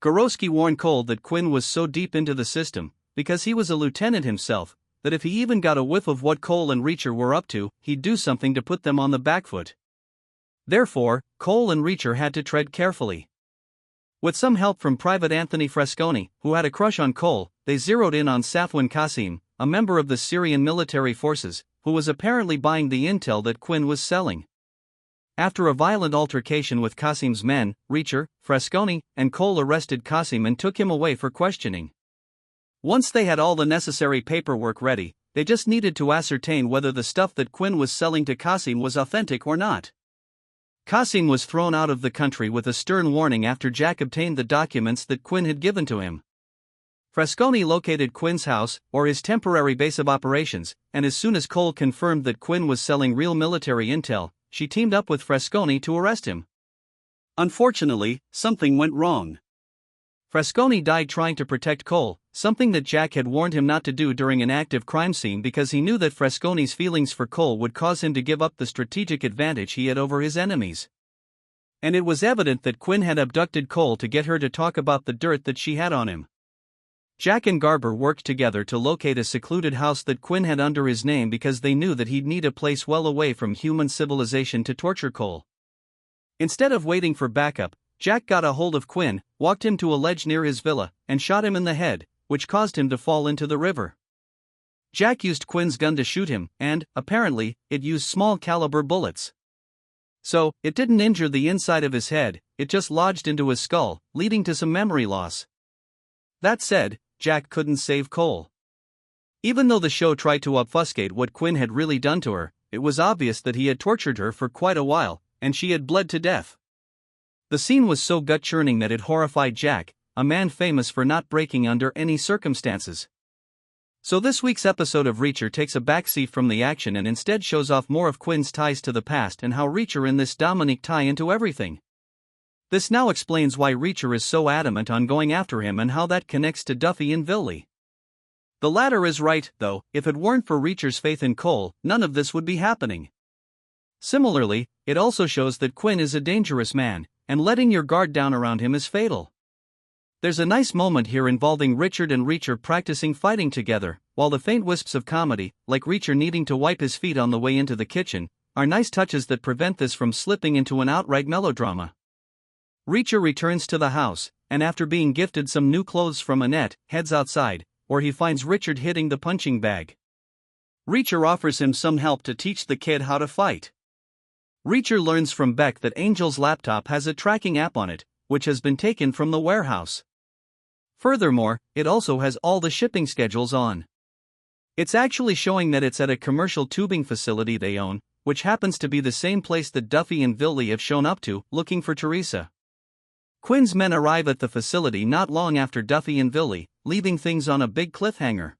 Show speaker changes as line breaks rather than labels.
Gorowski warned Kohl that Quinn was so deep into the system, because he was a lieutenant himself, that if he even got a whiff of what Kohl and Reacher were up to, he'd do something to put them on the back foot. Therefore, Kohl and Reacher had to tread carefully. With some help from Private Anthony Frasconi, who had a crush on Kohl, they zeroed in on Safwan Qasim, a member of the Syrian military forces, who was apparently buying the intel that Quinn was selling. After a violent altercation with Qasim's men, Reacher, Frasconi, and Kohl arrested Qasim and took him away for questioning. Once they had all the necessary paperwork ready, they just needed to ascertain whether the stuff that Quinn was selling to Qasim was authentic or not. Qasim was thrown out of the country with a stern warning after Jack obtained the documents that Quinn had given to him. Frasconi located Quinn's house, or his temporary base of operations, and as soon as Kohl confirmed that Quinn was selling real military intel, she teamed up with Frasconi to arrest him. Unfortunately, something went wrong. Frasconi died trying to protect Kohl, something that Jack had warned him not to do during an active crime scene because he knew that Frasconi's feelings for Kohl would cause him to give up the strategic advantage he had over his enemies. And it was evident that Quinn had abducted Kohl to get her to talk about the dirt that she had on him. Jack and Garber worked together to locate a secluded house that Quinn had under his name because they knew that he'd need a place well away from human civilization to torture Kohl. Instead of waiting for backup, Jack got a hold of Quinn, walked him to a ledge near his villa, and shot him in the head, which caused him to fall into the river. Jack used Quinn's gun to shoot him, and, apparently, it used small-caliber bullets. So, it didn't injure the inside of his head, it just lodged into his skull, leading to some memory loss. That said, Jack couldn't save Kohl. Even though the show tried to obfuscate what Quinn had really done to her, it was obvious that he had tortured her for quite a while, and she had bled to death. The scene was so gut-churning that it horrified Jack, a man famous for not breaking under any circumstances. So this week's episode of Reacher takes a backseat from the action and instead shows off more of Quinn's ties to the past and how Reacher and this Dominique tie into everything. This now explains why Reacher is so adamant on going after him and how that connects to Duffy and Villy. The latter is right, though, if it weren't for Reacher's faith in Kohl, none of this would be happening. Similarly, it also shows that Quinn is a dangerous man, and letting your guard down around him is fatal. There's a nice moment here involving Richard and Reacher practicing fighting together, while the faint wisps of comedy, like Reacher needing to wipe his feet on the way into the kitchen, are nice touches that prevent this from slipping into an outright melodrama. Reacher returns to the house, and after being gifted some new clothes from Annette, heads outside, where he finds Richard hitting the punching bag. Reacher offers him some help to teach the kid how to fight. Reacher learns from Beck that Angel's laptop has a tracking app on it, which has been taken from the warehouse. Furthermore, it also has all the shipping schedules on. It's actually showing that it's at a commercial tubing facility they own, which happens to be the same place that Duffy and Villy have shown up to, looking for Teresa. Quinn's men arrive at the facility not long after Duffy and Villy, leaving things on a big cliffhanger.